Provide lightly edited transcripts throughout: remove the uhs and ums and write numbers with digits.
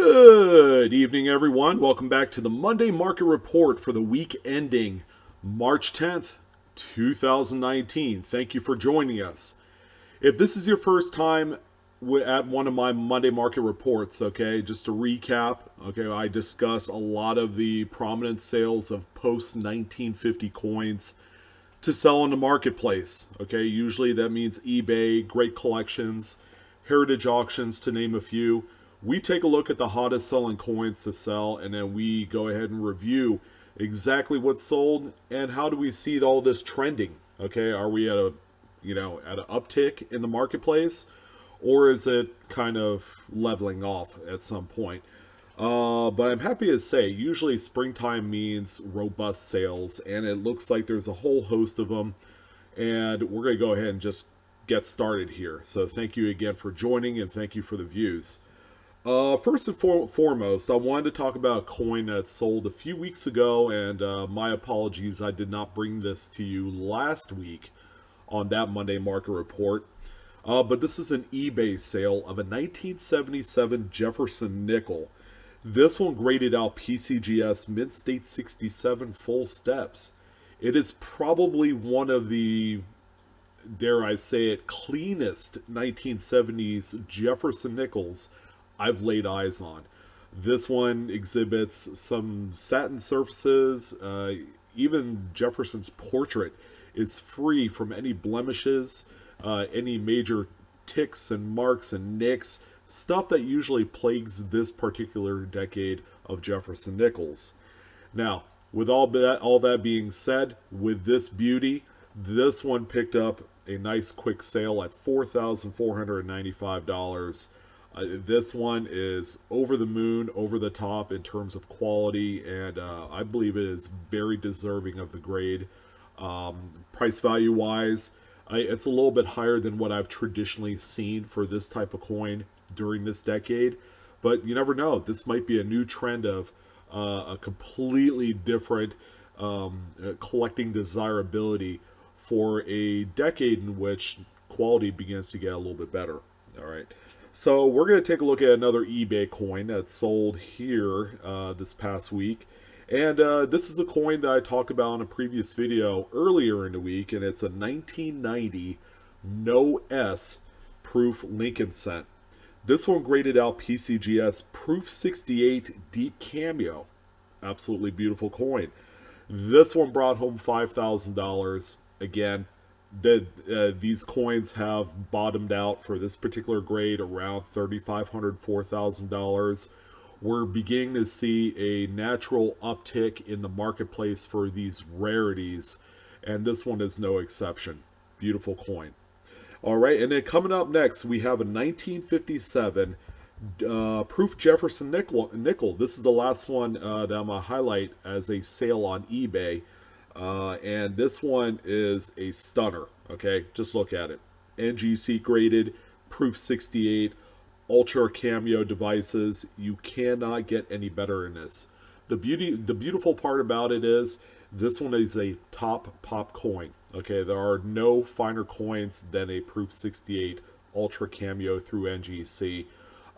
Good evening, everyone. Welcome back to the Monday Market Report for the week ending March 10th, 2019. Thank you for joining us. If this is your first time at one of my Monday Market Reports, okay, just to recap, okay, I discuss a lot of the prominent sales of post 1950 coins to sell in the marketplace. Okay, usually that means eBay, great collections, heritage auctions, to name a few. We take a look at the hottest selling coins to sell, and then we go ahead and review exactly what's sold and how do we see all this trending. Okay, are we at an uptick in the marketplace, or is it kind of leveling off at some point? But I'm happy to say, usually springtime means robust sales, and it looks like there's a whole host of them. And we're going to go ahead and just get started here. So thank you again for joining, and thank you for the views. First and foremost, I wanted to talk about a coin that sold a few weeks ago, and my apologies, I did not bring this to you last week on that Monday Market Report. But this is an eBay sale of a 1977 Jefferson nickel. This one graded out PCGS Mint State 67 full steps. It is probably one of the, dare I say it, cleanest 1970s Jefferson nickels I've laid eyes on. This one exhibits some satin surfaces. Even Jefferson's portrait is free from any blemishes, any major ticks and marks and nicks, stuff that usually plagues this particular decade of Jefferson nickels. Now, with all that being said, with this beauty, this one picked up a nice quick sale at $4,495. This one is over the moon, over the top in terms of quality, and I believe it is very deserving of the grade. Price value wise, it's a little bit higher than what I've traditionally seen for this type of coin during this decade, but you never know. This might be a new trend of a completely different collecting desirability for a decade in which quality begins to get a little bit better. All right. So we're going to take a look at another eBay coin that sold here this past week. And this is a coin that I talked about in a previous video earlier in the week, and it's a 1990 No S proof Lincoln cent. This one graded out PCGS Proof 68 Deep Cameo. Absolutely beautiful coin. This one brought home $5,000. Again, these coins have bottomed out for this particular grade around $3,500, $4,000. We're beginning to see a natural uptick in the marketplace for these rarities, and this one is no exception. Beautiful coin. All right, and then coming up next, we have a 1957 Proof Jefferson nickel. This is the last one that I'm going to highlight as a sale on eBay. And this one is a stunner, okay? Just look at it. NGC graded, Proof 68, Ultra Cameo devices. You cannot get any better in this. The beautiful part about it is this one is a top pop coin, okay? There are no finer coins than a Proof 68 Ultra Cameo through NGC.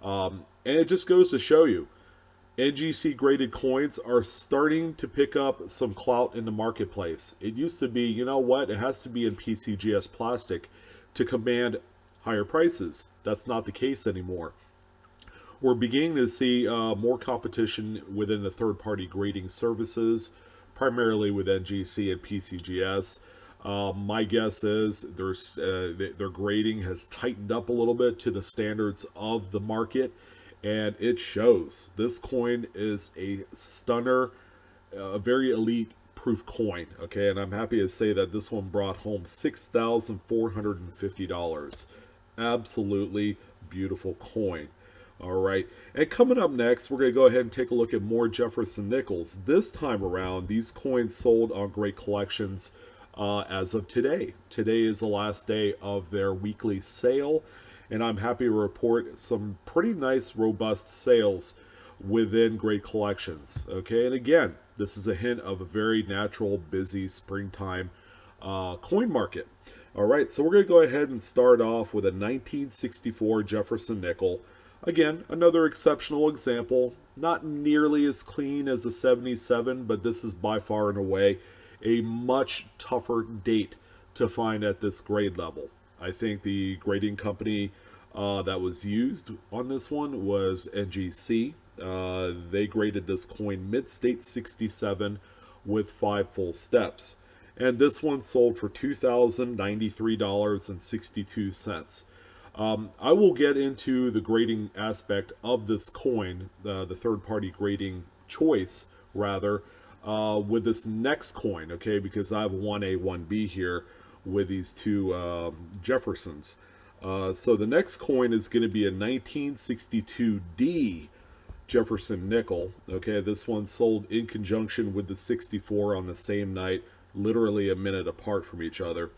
And it just goes to show you, NGC graded coins are starting to pick up some clout in the marketplace. It used to be, you know what, it has to be in PCGS plastic to command higher prices. That's not the case anymore. We're beginning to see more competition within the third-party grading services, primarily with NGC and PCGS. My guess is their grading has tightened up a little bit to the standards of the market, and it shows. This coin is a stunner, a very elite proof coin, okay? And I'm happy to say that this one brought home $6,450. Absolutely beautiful coin. All right, and coming up next, we're going to go ahead and take a look at more Jefferson nickels. This time around, these coins sold on Great Collections as of today. Today is the last day of their weekly sale, and I'm happy to report some pretty nice, robust sales within Great Collections. Okay, and again, this is a hint of a very natural, busy springtime coin market. All right, so we're going to go ahead and start off with a 1964 Jefferson nickel. Again, another exceptional example. Not nearly as clean as the 77, but this is by far and away a much tougher date to find at this grade level. I think the grading company that was used on this one was NGC. They graded this coin mid-state 67 with 5 full steps. And this one sold for $2,093.62. I will get into the grading aspect of this coin, the third-party grading choice, rather, with this next coin, okay, because I have 1A, 1B here with these two Jeffersons. So the next coin is going to be a 1962D Jefferson nickel. Okay, this one sold in conjunction with the 64 on the same night, literally a minute apart from each other.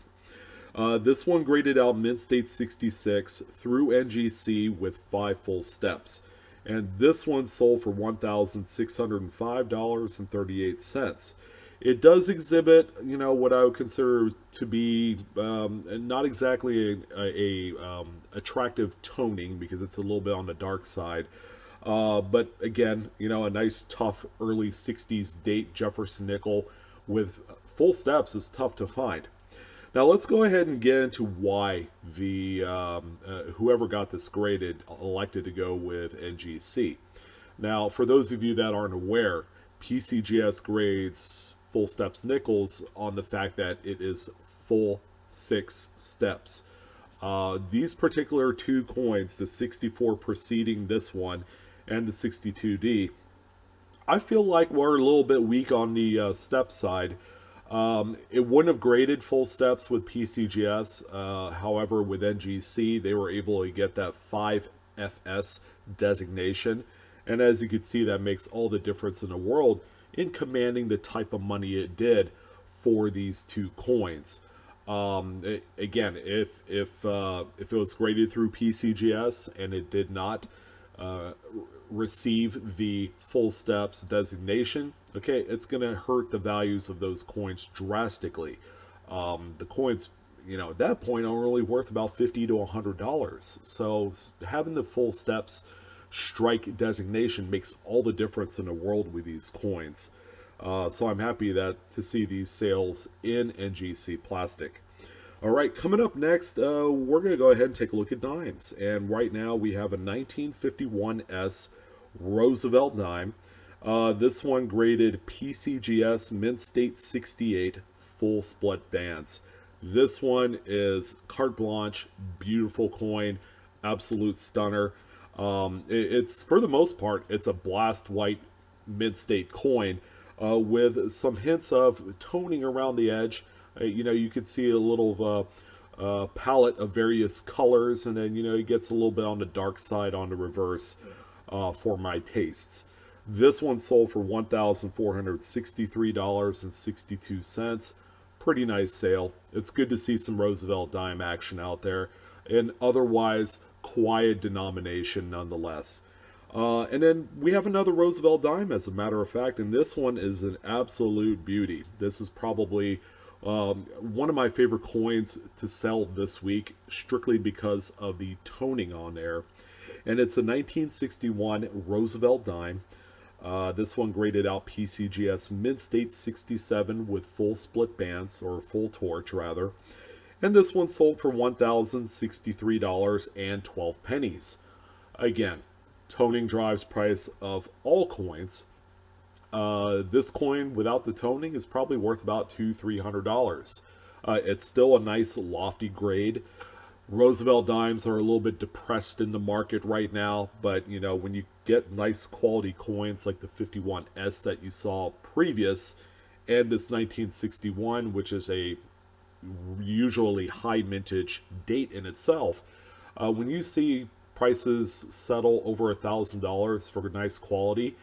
This one graded out mint state 66 through NGC with 5 full steps. And this one sold for $1,605.38. It does exhibit, what I would consider to be not exactly a attractive toning because it's a little bit on the dark side. But again, a nice tough early 60s date Jefferson nickel with full steps is tough to find. Now let's go ahead and get into why the whoever got this graded elected to go with NGC. Now, for those of you that aren't aware, PCGS grades full steps nickels on the fact that it is full 6 steps. These particular two coins, the 64 preceding this one and the 62D, I feel like we're a little bit weak on the step side. It wouldn't have graded full steps with PCGS. However, with NGC, they were able to get that 5FS designation. And as you can see, that makes all the difference in the world in commanding the type of money it did for these two coins. Again, if it was graded through PCGS and it did not receive the full steps designation, okay, it's going to hurt the values of those coins drastically. The coins, at that point are only worth about $50 to $100. So having the full steps strike designation makes all the difference in the world with these coins. So I'm happy to see these sales in NGC plastic. All right, coming up next, we're going to go ahead and take a look at dimes. And right now we have a 1951S Roosevelt dime. This one graded PCGS mint state 68 full split bands. This one is carte blanche, beautiful coin, absolute stunner. It's, for the most part, it's a blast white mid-state coin with some hints of toning around the edge. You could see a little palette of various colors, and then, it gets a little bit on the dark side on the reverse for my tastes. This one sold for $1,463.62. Pretty nice sale. It's good to see some Roosevelt dime action out there, and otherwise quiet denomination nonetheless. And then we have another Roosevelt dime, as a matter of fact, and this one is an absolute beauty. This is probably one of my favorite coins to sell this week, strictly because of the toning on there. And it's a 1961 Roosevelt dime. This one graded out PCGS mid-state 67 with full split bands, or full torch rather. And this one sold for $1,063.12. Again, toning drives price of all coins. This coin without the toning is probably worth about $200-300. It's still a nice lofty grade. Roosevelt dimes are a little bit depressed in the market right now, but when you get nice quality coins like the 51S that you saw previous, and this 1961, which is a usually high mintage date in itself, when you see prices settle over $1,000 for nice quality,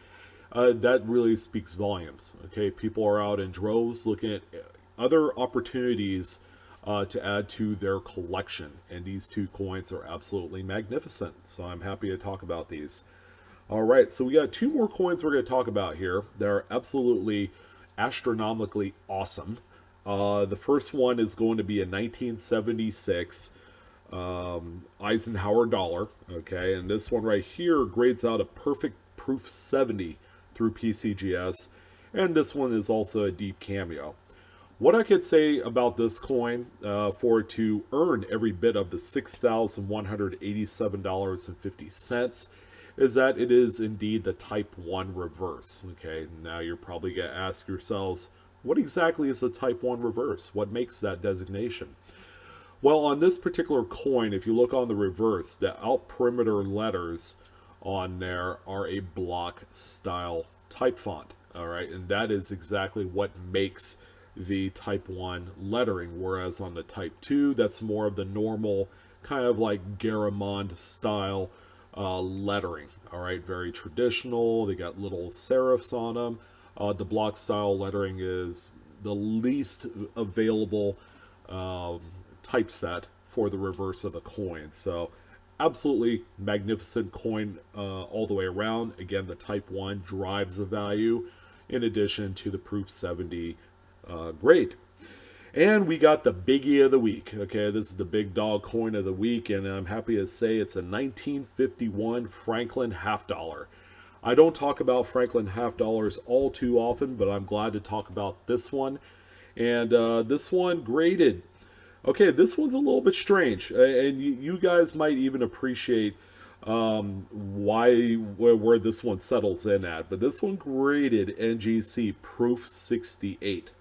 that really speaks volumes. Okay, people are out in droves looking at other opportunities to add to their collection, and these two coins are absolutely magnificent, so I'm happy to talk about these. All right, so we got two more coins we're going to talk about here. They're absolutely astronomically awesome. The first one is going to be a 1976 Eisenhower dollar. Okay, and this one right here grades out a perfect proof 70 through PCGS, and this one is also a deep cameo. What I could say about this coin for it to earn every bit of the $6,187.50 is that it is indeed the Type 1 reverse. Okay, now you're probably going to ask yourselves, what exactly is the Type 1 reverse? What makes that designation? Well, on this particular coin, if you look on the reverse, the out perimeter letters on there are a block style type font. All right, and that is exactly what makes the Type 1 lettering, whereas on the Type 2, that's more of the normal kind of like Garamond style lettering. All right, very traditional. They got little serifs on them. The block style lettering is the least available typeset for the reverse of the coin. So absolutely magnificent coin all the way around. Again, the Type 1 drives the value in addition to the Proof 70 grade. And we got the biggie of the week. Okay, this is the big dog coin of the week, and I'm happy to say it's a 1951 Franklin half dollar. I don't talk about Franklin half dollars all too often, but I'm glad to talk about this one. And this one graded. Okay, this one's a little bit strange, and you guys might even appreciate where this one settles in at. But this one graded NGC Proof 68.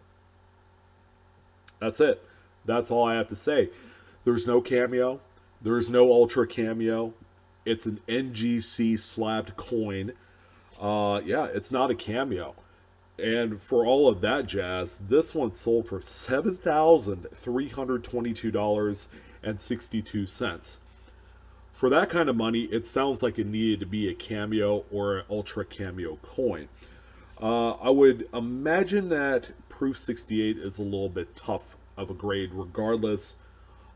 That's it. That's all I have to say. There's no cameo. There's no ultra cameo. It's an NGC slabbed coin. Yeah, it's not a cameo. And for all of that jazz, this one sold for $7,322.62. For that kind of money, it sounds like it needed to be a cameo or an ultra cameo coin. I would imagine that Proof 68 is a little bit tough of a grade regardless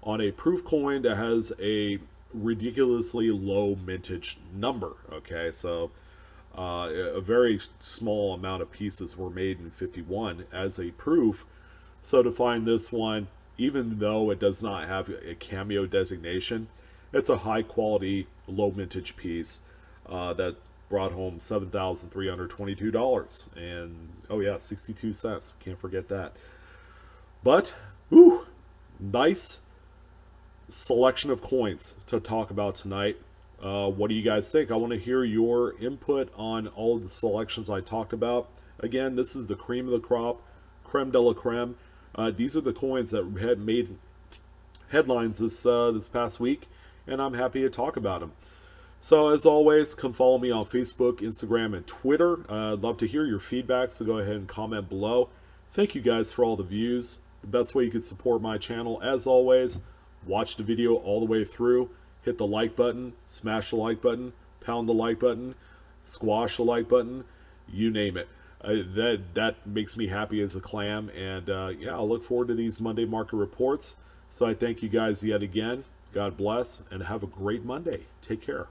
on a proof coin that has a ridiculously low mintage number. Okay, so a very small amount of pieces were made in 51 as a proof. So to find this one, even though it does not have a cameo designation, it's a high quality, low mintage piece that brought home $7,322 and oh yeah, 62 cents. Can't forget that. But whew, nice selection of coins to talk about tonight. What do you guys think? I want to hear your input on all of the selections I talked about. Again, this is the cream of the crop, creme de la creme. These are the coins that had made headlines this past week, and I'm happy to talk about them. So as always, come follow me on Facebook, Instagram, and Twitter. I'd love to hear your feedback, so go ahead and comment below. Thank you guys for all the views. The best way you can support my channel, as always, watch the video all the way through. Hit the like button, smash the like button, pound the like button, squash the like button, you name it. That makes me happy as a clam. And yeah, I'll look forward to these Monday market reports. So I thank you guys yet again. God bless, and have a great Monday. Take care.